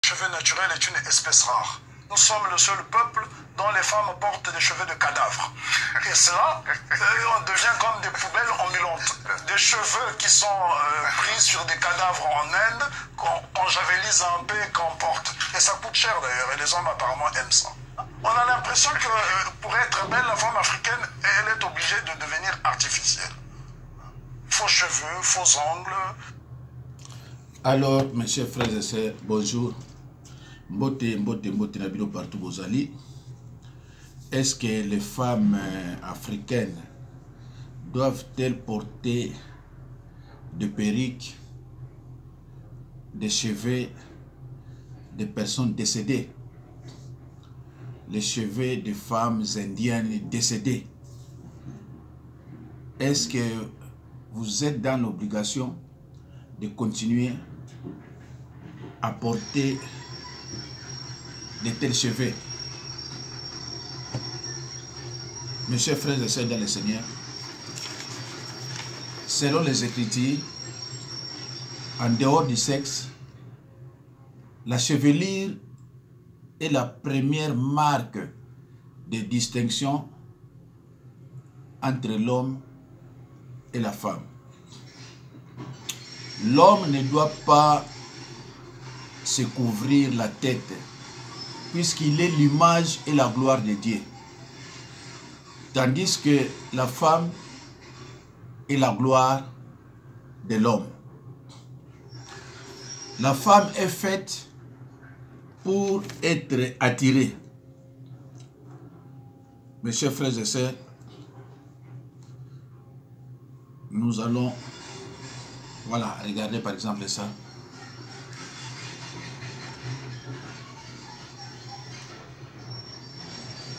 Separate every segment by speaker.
Speaker 1: cheveux naturels est une espèce rare. Nous sommes le seul peuple dont les femmes portent des cheveux de cadavres. Et cela, on devient comme des poubelles ambulantes. Des cheveux qui sont pris sur des cadavres en Inde, qu'on javelise un peu et qu'on porte. Et ça coûte cher d'ailleurs, et les hommes apparemment aiment ça. On a l'impression que pour être belle, la femme africaine, elle est obligée de devenir artificielle. Faux cheveux, faux ongles.
Speaker 2: Alors, mes chers frères et sœurs, bonjour. Mbote Nabilo partout Bozali. Est-ce que les femmes africaines doivent-elles porter des perruques, des cheveux des personnes décédées, les cheveux des femmes indiennes décédées? Est-ce que vous êtes dans l'obligation de continuer à porter de tels cheveux? Mes chers frères et sœurs dans le Seigneur, selon les Écritures, en dehors du sexe, la chevelure est la première marque de distinction entre l'homme et la femme. L'homme ne doit pas se couvrir la tête, puisqu'il est l'image et la gloire de Dieu. Tandis que la femme est la gloire de l'homme. La femme est faite pour être attirée. Mes chers frères et sœurs, nous allons, voilà, regardez par exemple ça.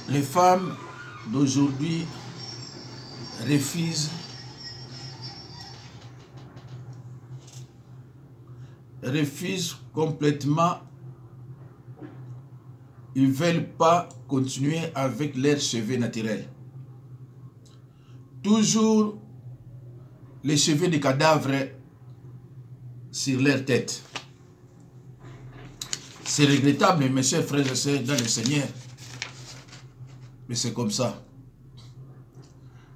Speaker 2: Les femmes d'aujourd'hui refusent complètement. Ils ne veulent pas continuer avec leurs cheveux naturels. Toujours les cheveux de cadavres sur leur tête. C'est regrettable, mes chers frères et sœurs dans le Seigneur. Mais c'est comme ça.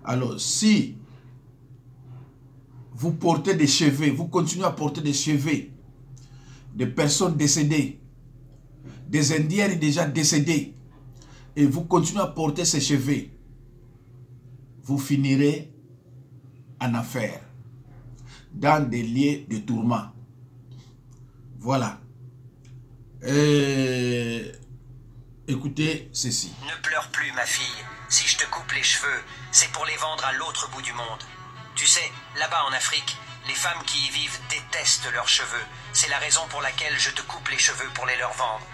Speaker 2: Alors, si vous portez des cheveux, vous continuez à porter des cheveux de personnes décédées, des Indiennes déjà décédées, et vous continuez à porter ces cheveux, vous finirez en enfer, dans des lieux de tourment. Voilà. Écoutez ceci.
Speaker 3: Ne pleure plus, ma fille. Si je te coupe les cheveux, c'est pour les vendre à l'autre bout du monde. Tu sais, là-bas en Afrique, les femmes qui y vivent détestent leurs cheveux. C'est la raison pour laquelle je te coupe les cheveux pour les leur vendre.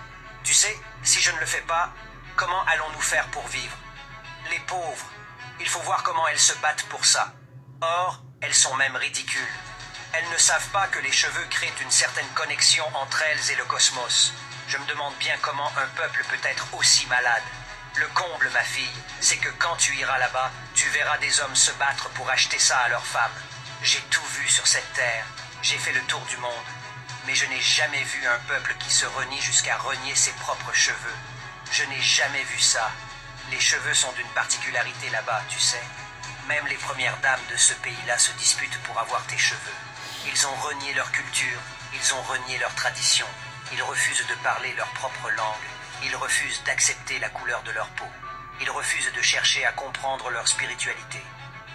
Speaker 3: Tu sais, si je ne le fais pas, comment allons-nous faire pour vivre? Les pauvres, il faut voir comment elles se battent pour ça. Or, elles sont même ridicules. Elles ne savent pas que les cheveux créent une certaine connexion entre elles et le cosmos. Je me demande bien comment un peuple peut être aussi malade. Le comble, ma fille, c'est que quand tu iras là-bas, tu verras des hommes se battre pour acheter ça à leurs femmes. J'ai tout vu sur cette terre, j'ai fait le tour du monde. Mais je n'ai jamais vu un peuple qui se renie jusqu'à renier ses propres cheveux. Je n'ai jamais vu ça. Les cheveux sont d'une particularité là-bas, tu sais. Même les premières dames de ce pays-là se disputent pour avoir tes cheveux. Ils ont renié leur culture, ils ont renié leur tradition. Ils refusent de parler leur propre langue. Ils refusent d'accepter la couleur de leur peau. Ils refusent de chercher à comprendre leur spiritualité.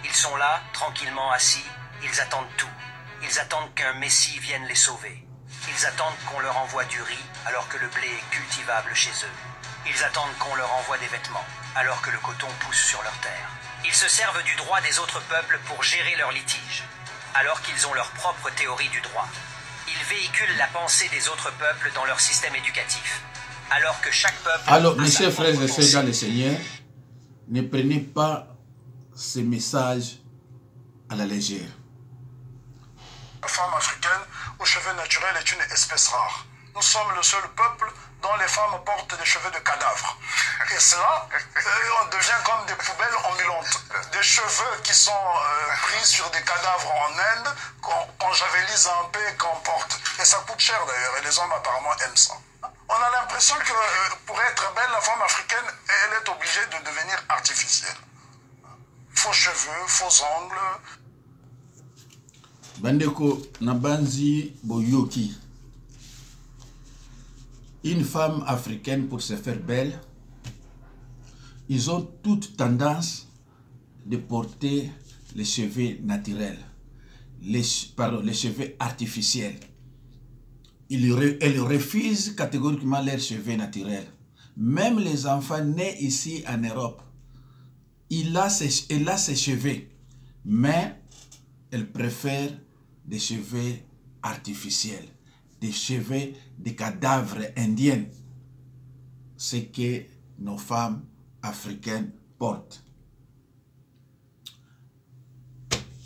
Speaker 3: Ils sont là, tranquillement assis. Ils attendent tout. Ils attendent qu'un messie vienne les sauver. Ils attendent qu'on leur envoie du riz alors que le blé est cultivable chez eux. Ils attendent qu'on leur envoie des vêtements alors que le coton pousse sur leur terre. Ils se servent du droit des autres peuples pour gérer leurs litiges alors qu'ils ont leur propre théorie du droit. Ils véhiculent la pensée des autres peuples dans leur système éducatif, alors que chaque peuple...
Speaker 2: Alors, mes chers frères et sœurs dans le Seigneur, ne prenez pas ces messages à la légère.
Speaker 1: La femme africaine aux cheveux naturels est une espèce rare. Nous sommes le seul peuple dont les femmes portent des cheveux de cadavres. Et cela, on devient comme des poubelles ambulantes. Des cheveux qui sont pris sur des cadavres en Inde, qu'on javelise un peu et qu'on porte. Et ça coûte cher d'ailleurs, et les hommes apparemment aiment ça. a l'impression que pour être belle, la femme africaine, elle est obligée de devenir artificielle. Faux cheveux, faux ongles.
Speaker 2: Bandeko Nabanzi Boyoki. Une femme africaine, pour se faire belle, ils ont toute tendance de porter les cheveux naturels, les cheveux artificiels. Elles refusent catégoriquement leurs cheveux naturels. Même les enfants nés ici en Europe, elle a ses cheveux, mais elle préfère des cheveux artificiels, des cheveux de cadavres indiens, ce que nos femmes africaines portent.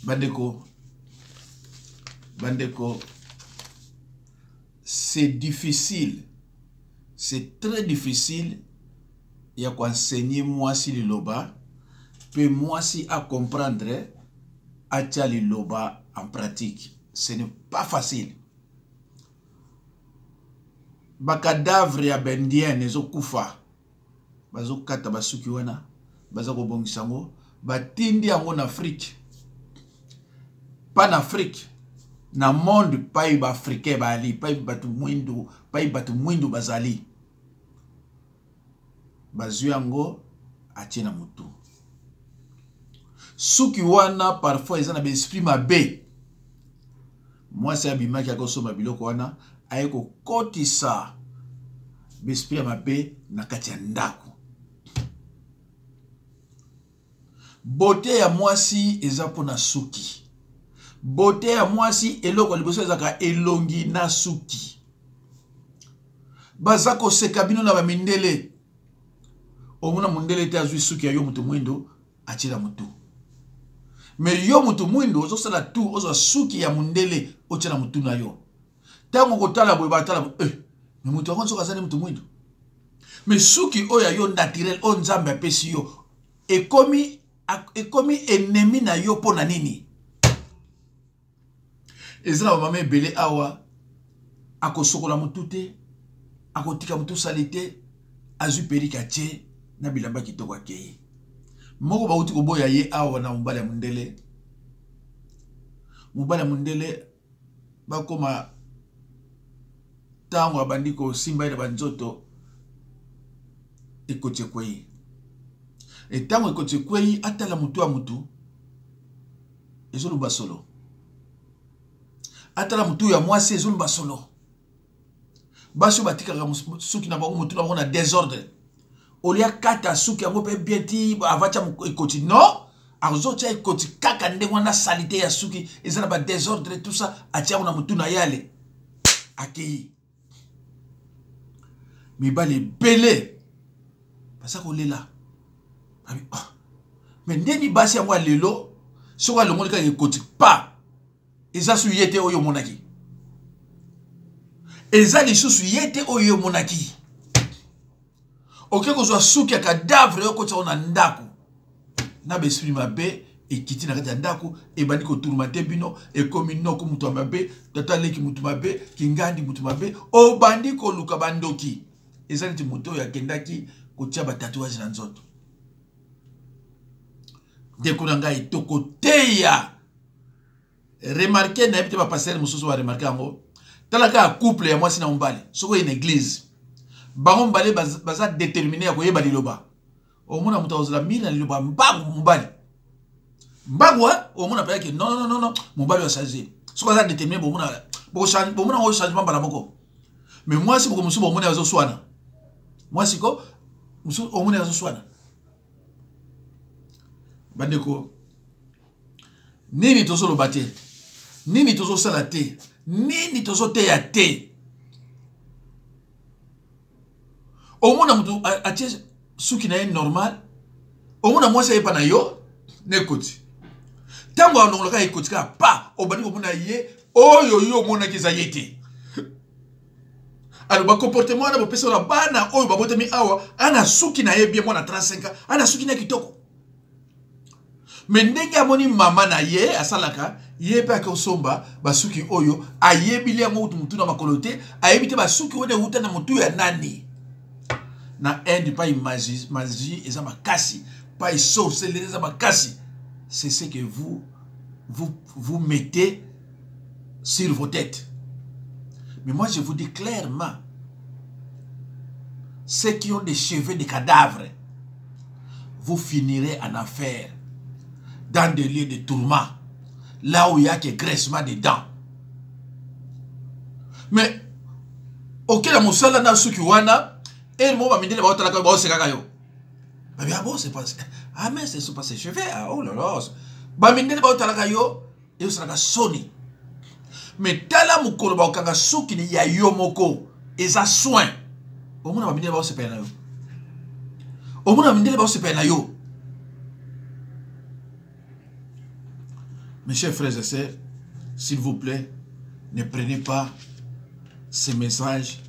Speaker 2: Bandeko, c'est difficile, c'est très difficile. Il y a quoi enseigner moi si le loba, puis moi si à comprendre à le loba en pratique. Ce n'est pas facile. Ba cadavre ya bendien nezo kufa, bazo kata basuki wana, bazo ko bongisango, ba tindi yango en Afrique. Pas en Afrique, na monde pas iba africain bali, pas batu mwindu bazali. Bazu yango atina mutu. Suki wana parfois ils en avaient esprit mabe. Moi c'est abima qui a consommé biloko wana, ayeko kotisa besprit mabe na kati ya ndako. Beauté ya mwasi eza pona suki. Beauté ya mwasi eloko liboso ezaka elongi na suki. Bazako sekabino na bamindele. Omuna mundele te azwi suki ya yo mutu mwindo achira mutu. Mais yo mutu mwindo ozo sala tu ozo suki ya mundele ochira mutu na yo. Tango kotala boye batala mais mutu akonso kazali mutu mwindo. Mais suki oya yo naturel o nzambe apesi yo ekomi ennemi na yo pona nini. Ezra mama ebele awa akosokola mutu te, akotika mutu salite, azu perika che na bilamba kitoko akei. Moko bauti koboya ye awa na mubala mundele. Mubala mundele bakoma tango abandiko simba ina banzoto ekoche kwei. Et tango ekoche kwei atala mutu a mutu ezolu basolo. Atala mutu ya mwasi ezolu basolo. Baso batika suki na bango mutu na bango na désordre. Olia kata suki yango pe bieti avacha ekoti non azocha ekoti kaka nde wana salite ya suki ezana ba désordre tout ça atia na mutu na yale akei mibale belé basa ko lela mais ndeni basi yango lelo soko longo ka ekoti pa eza su yete oyo monaki eza lisusu yete oyo monaki. Ok, ko zo suki ya cadavre yo kotsa ona ndako na besprit mabe ekiti na kati ya ndako ebandi ko turuma te bino ekomi noko mutu mabe tata leki mutu mabe kingandi mutu mabe o bandi ko luka bandoki ezali ti mutu ya kendaki kotia ba tatouage na nzoto dekuna ngai toko teya remarquer na ebite ba passer mususu wa remarquer ngo talaka couple ya mwasi na umbali soko une église. Bango mbale baza déterminé ya koyeba liloba. Omuna mutu ozala mina liloba mbangu mbali. Mbangu omuna pa yake non mbali wa changer. Soko za déterminé bomuna ngo changement bala moko. Mais moi si boko musu bomuna yazo swana. Moi siko musu omuna yazo swana. Bandeko nini tozo lobate. Nini tozo sala te. Nini tozo te ya te. Omona mutu atie suki na ye normal. Omona mwasi ye pa na yo nekoti. Tango anongolaka ekoti ka pa obandi komona ye oyo yo mona kiza yete. Alors ba comportement na bo pesa na bana oyo babotami awa ana suki na ye bien mona 35 ans ana suki na kitoko. Mais ndenge amoni mama na ye asalaka Yeba ke osomba basuki oyo ayebili yango mutu na makolote ayebite basuki wone uta na mutu ya nani na Inde pas magie eza makasi pas sorcellerie eza makasi. C'est ce que vous mettez sur vos têtes. Mais moi je vous dis clairement, ceux qui ont des cheveux de cadavres, vous finirez en enfer, dans des lieux de tourment, là où il y a que graissement des dents. Mais, ok, la moussala na suki wana, et le mot va me dire, c'est pas... Ah, mais c'est pas ses cheveux, oh là là. Ba me dire, et vous serez sonné. Mais tala mukolo ba okanga suki ni ya yomoko, et ça soin. Au moins, va me dire, c'est pas yo. Au moins, va me dire, c'est pas yo. Mes chers frères et sœurs, s'il vous plaît, ne prenez pas ces messages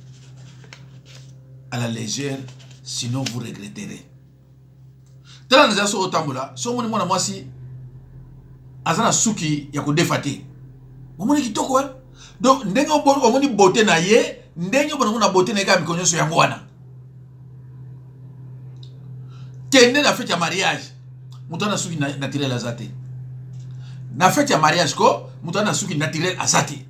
Speaker 2: à la légère, sinon vous regretterez. Dans les assos au tambola, si on m'a dit azana suki ya ko defate. On m'a dit kitoko hein. Donc ndengo on m'a dit beauté na ye, ndengo bon na beauté na ka mi konyo so yango wana. Kende na fête ya mariage, mutana suki naturel azate. Na fête ya mariage ko mutana suki naturel azate.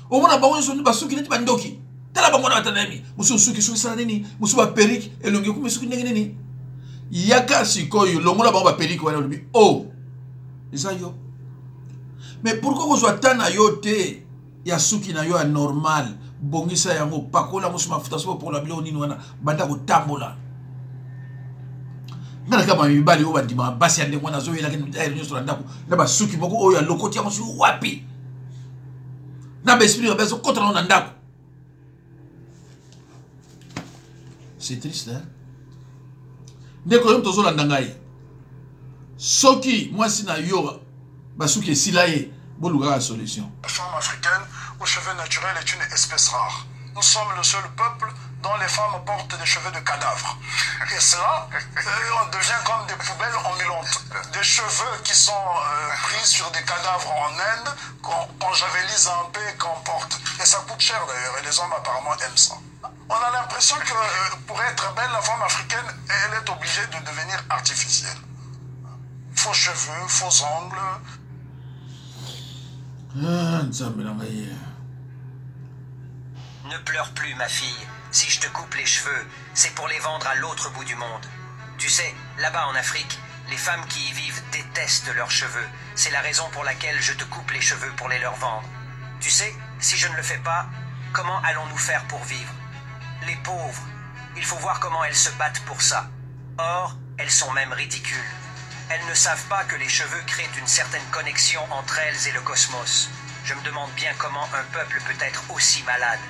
Speaker 2: O mona bango so ni basuki neti bandoki. Tala bango na batanami, musu suki sala nini, musu ba perruque elongi ku musuki ndenge nini. Yaka sikoyo longola bango ba perruque wana lobi. Oh. Isa yo. Mais pourquoi vous attendez yote ya suki na yo normal, bongisa yango pakola musu mafuta so pour la bilo nini wana banda ko tambola. Ngana kama mibali oba ndima basi ande mwana zo yela kini ayo nyosora ndako na basuki moko oyo lokoti yango su wapi. Na besprit obeso kontra na ndako. C'est triste hein. Ndeko yo tozo landa ngai. Soki moi sina yo basuki silaye boluka la solution.
Speaker 1: La femme africaine aux cheveux naturels est une espèce rare. Nous sommes le seul peuple dont les femmes portent des cheveux de cadavres. Et cela, on devient comme des poubelles ambulantes. Des cheveux qui sont pris sur des cadavres en Inde, qu'on javelise un peu et qu'on porte. Et ça coûte cher d'ailleurs, et les hommes apparemment aiment ça. On a l'impression que pour être belle, la femme africaine, elle est obligée de devenir artificielle. Faux cheveux, faux ongles.
Speaker 3: Ne pleure plus, ma fille. Si je te coupe les cheveux, c'est pour les vendre à l'autre bout du monde. Tu sais, là-bas en Afrique, les femmes qui y vivent détestent leurs cheveux. C'est la raison pour laquelle je te coupe les cheveux pour les leur vendre. Tu sais, si je ne le fais pas, comment allons-nous faire pour vivre? Les pauvres, il faut voir comment elles se battent pour ça. Or, elles sont même ridicules. Elles ne savent pas que les cheveux créent une certaine connexion entre elles et le cosmos. Je me demande bien comment un peuple peut être aussi malade.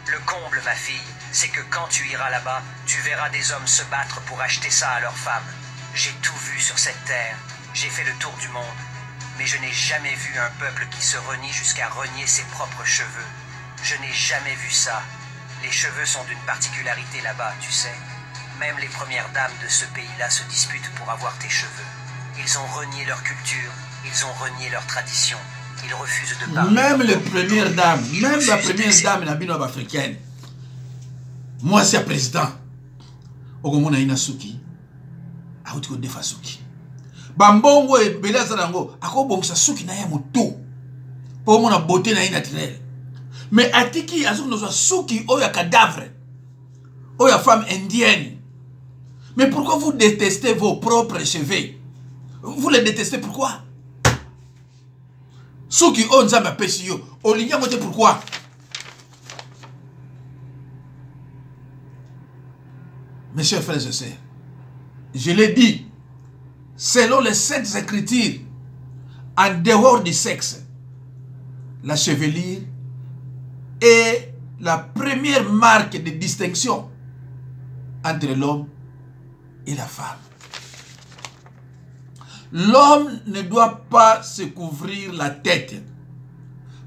Speaker 3: Le comble, ma fille, c'est que quand tu iras là-bas, tu verras des hommes se battre pour acheter ça à leurs femmes. J'ai tout vu sur cette terre, j'ai fait le tour du monde, mais je n'ai jamais vu un peuple qui se renie jusqu'à renier ses propres cheveux. Je n'ai jamais vu ça. Les cheveux sont d'une particularité là-bas, tu sais. Même les premières dames de ce pays-là se disputent pour avoir tes cheveux. Ils ont renié leur culture, ils ont renié leur tradition. Ils refusent de parler.
Speaker 2: Même les premières dames, même la première dame na bino africaine. Moi c'est président. Okomona ina suki. Auti ko defa suki. Bambongo e belaza nango akobongisa suki na ya moto. Po mona beauté na naturelle. Mais atiki azuko no suki oya cadavre. Oya femme indienne. Mais pourquoi vous détestez vos propres cheveux? Vous les détestez pourquoi? Ceux qui ont déjà ma péché, Olivier, pourquoi? Mes chers frères et sœurs, je l'ai dit, selon les saintes écritures, en dehors du sexe, la chevelure est la première marque de distinction entre l'homme et la femme. L'homme ne doit pas se couvrir la tête,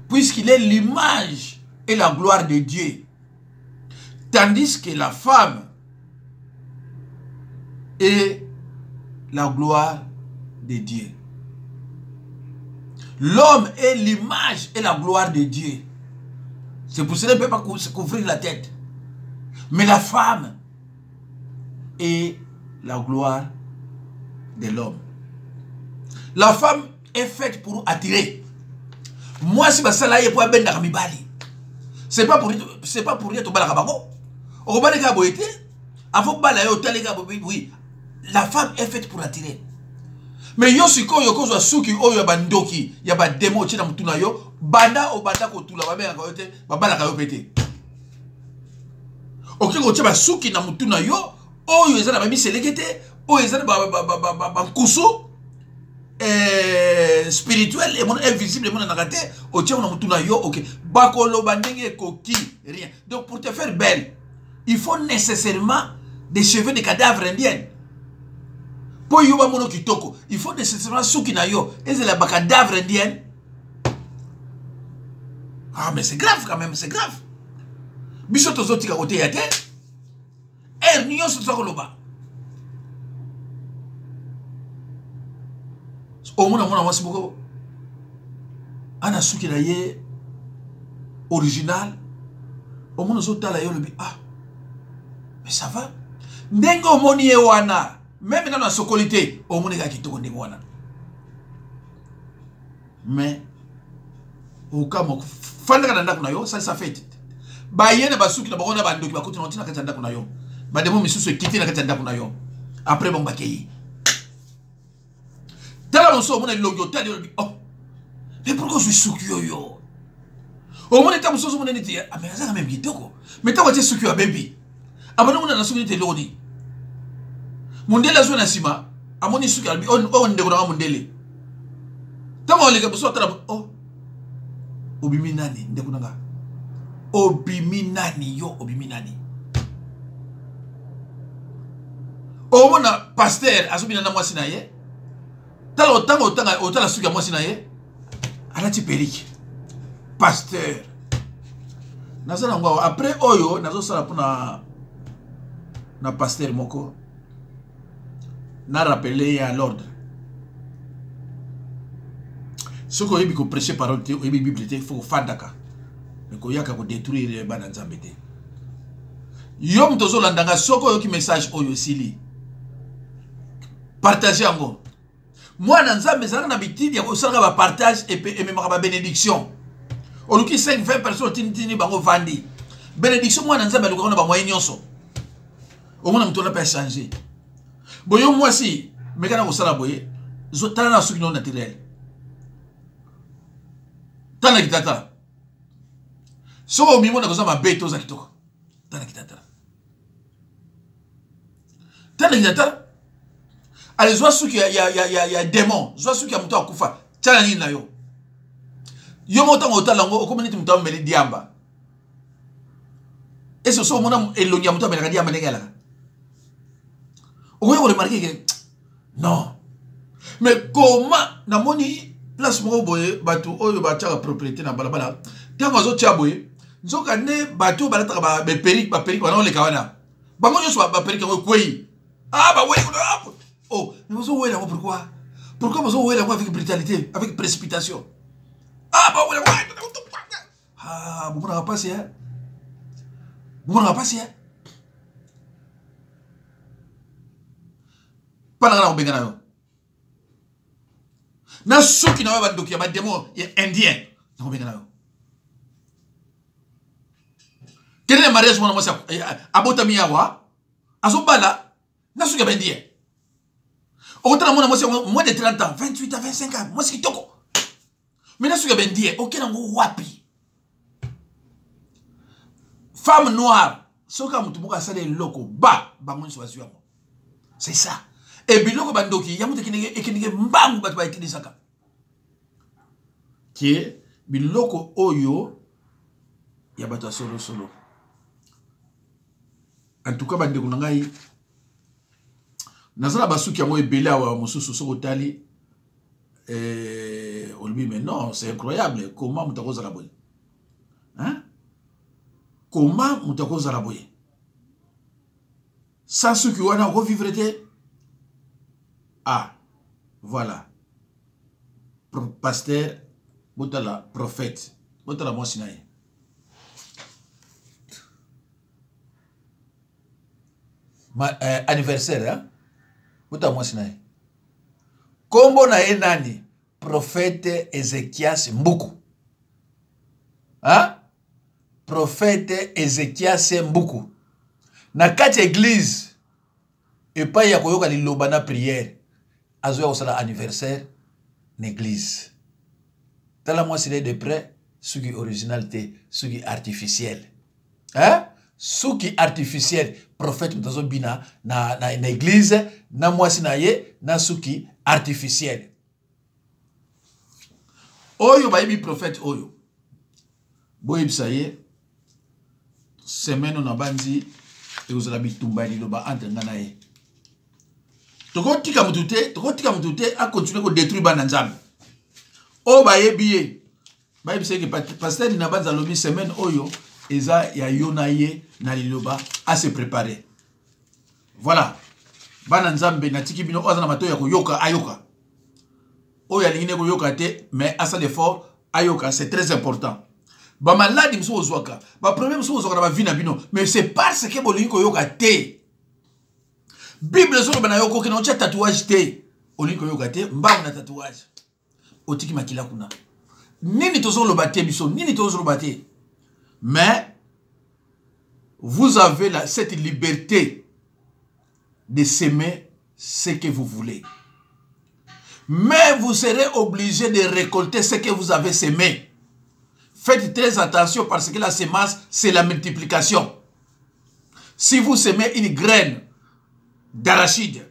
Speaker 2: puisqu'il est l'image et la gloire de Dieu. Tandis que la femme est la gloire de Dieu. L'homme est l'image et la gloire de Dieu. C'est pour cela qu'il ne peut pas se couvrir la tête. Mais la femme est la gloire de l'homme. La femme est faite pour attirer. Moi, si je suis là pour ben bali. C'est pas pour rien que oui. La femme est faite pour attirer. Mais yo siko yo kozwa suki oyo bandoki ya ba demo china mutuna yo banda o banda ko tula ba benga yote ba bala ka yo pété. OK ko chaba suki na mutuna yo oyo ezana ba miselekete oyo ezana ba nkusu spirituel et mon invisible mon nakate o chaba na mutuna yo OK ba ko lo bandenge koki rien. Donc pour te faire belle, il faut nécessairement des cheveux de cadavres indiens. Pour yoba mono kitoko, il faut nécessairement souki na yo. Et c'est la cadavre indienne. Ah, mais c'est grave quand même, c'est grave. Bisoto zoti ka kote yate. Nyo so koloba. O mona wasi boko. Ana souki na ye original. O mona zo tala yo le bi. Ah. Mais ça va. Ndengo moni e wana. Même dans la socolité, au monde qui te connaît. Mais, au cas où, ça fait. Bayene basuki na bakona bandoki bakuti na tina katanda kuna yo. Bademo misusu ekiti na katanda kuna yo. Après bon bakeyi. Tala monso mona logo tali oh. Mais pourquoi je suis suki yo? Au monde ta monso mona niti ah mais ça même kitoko. Mais ta wate suki ya baby. Abana mona na suki te loni. Mundele zo na sima amoni suki albi on ndeko na mundele tama oleka boso tala oh obimi nani ndeko nanga obimi nani yo obimi nani o mona pasteur azobina na mwasi na ye tala otala suki ya mwasi na ye alati perike pasteur nazana ngwa après oyo nazo sala pona na pasteur moko n'a rappelé à l'ordre. Ce qu'on a dit prêcher parole, il faut faire Daka. Mais qu'on y a qu'à détruire les bananzambété. Yom tozo landanga soko yoki message oyo sili. Partagez encore. Moi nanzambe zana na bitidi ya osanga ba partage et même ba bénédiction. Oluki 5-20 personnes tini bango vandi. Bénédiction moi nanzambe luka na ba moyen nyonso. Au moins mtona pas changer. Boyo moi si mekana ko sala boye zo tala na suki non naturel tala kitata so mi mona ko sama beto za kitoko tala kitata ale zo suki ya démon zo suki ya mtu akufa tala nini na yo mota ngotala ngo community mtu ameli diamba eso so mona elonya mtu ameli diamba ngela. Vous avez remarqué que non. Mais comment namoni place mo boye batu oyo bataka propriété na balabala tango zo chaboye nzoka ne batu balata ba perique ba le kawana bango nyo so ba perique ko kwei ah ba we oh mais vous voyez là pourquoi vous voyez là avec brutalité avec précipitation ah ba we ah vous n'avez pas ça Pas dans na soki na ba ndoki ba demo indien na bengana yo quel est le mariage mon moi abota miyawa azobala na soki ba indien okotana mona moi moins de 30 ans 28 à 25 ans moi c'est kitoko mais na soki ba indien okena ngo wapi femme noire soka mutu boka sale loko ba bango nso mo c'est ça. Et biloko bandoki yamuta kinenge mbangu batu ba itini saka qui est biloko oyo ya batu solo en tout cas bandeko ngai nazala basuki yango ebele awa mosusu soko tali olbi mais non c'est incroyable comment mutako la boye hein comment mutako la boye sans suki wana revivre te. Ah, voilà. Pasteur botala prophète, botala moi sinaye. Anniversaire, hein? Botala moi sinaye. Kombo na ye nani? Prophète Ézéchias Mbuku. Hein? Prophète Ézéchias Mbuku. Na kati église, et pas ya koyoka liloba na prière, azoya osala anniversaire l'église. Tala moi c'est de près, ce qui est originalité, ce qui est artificiel. Hein? Ce qui est artificiel, prophète mtazo bina na église, na moi sinaye, na ce qui est artificiel. Oyo baïbi prophète oyo. Boyib saye, semaine on a bandi, et vous avez bitumba ni loba entre nganaye. Toko tika mutute, a continuer ko détruire bananzam. O bayebi bayebi seke pasteur ni na banza lobi semaine oyo, eza ya yonaye na liloba à se préparer. Voilà. Bananzambe na tiki bino oza na mato ya koyoka ayoka. Oya lingine koyoka te, mais à ça l'effort ayoka, c'est très important. Ba maladi mso ozwaka, ba problème mso ozwaka na ba vie na bino, mais c'est parce que bolingi koyoka te. Bible zo bana yoko ke na ocha tatouage te. Olingi koyoka te, mbangu na tatouage. Otiki makila kuna. Nini tozo lobate biso, nini tozo lobate. Mais vous avez cette liberté de s'aimer ce que vous voulez. Mais vous serez obligé de récolter ce que vous avez semé. Faites très attention parce que la semence, c'est la multiplication. Si vous semez une graine d'arachide,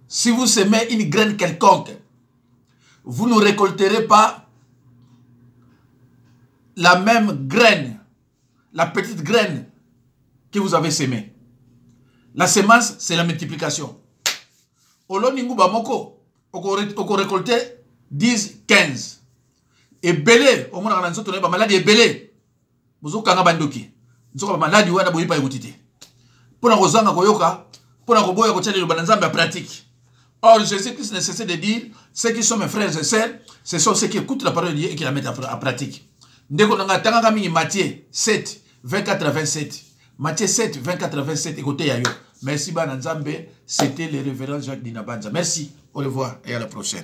Speaker 2: si vous semez une graine quelconque, vous ne récolterez pas la même graine, la petite graine que vous avez semée. La semence, c'est la multiplication. Oloningu bamoko, oko récolter 10, 15. Et belé, au moins on a une maladie et belé. Vous avez bandoki. Vous avez maladie ou vous pas écouté. Pour la rozanga koyoka, pour la roboya ko tchali le banzamba pratique. Or Jésus-Christ ne cesse de dire, ceux qui sont mes frères et sœurs, ce sont ceux qui écoutent la parole de Dieu et qui la mettent à pratique. Ndeko nanga tanga mingi Matthieu 7 24 à 27. Matthieu 7 24 à 27 écoutez yayo. Merci bananzambe, c'était le révérend Jacques Dinabanza. Merci, au revoir et à la prochaine.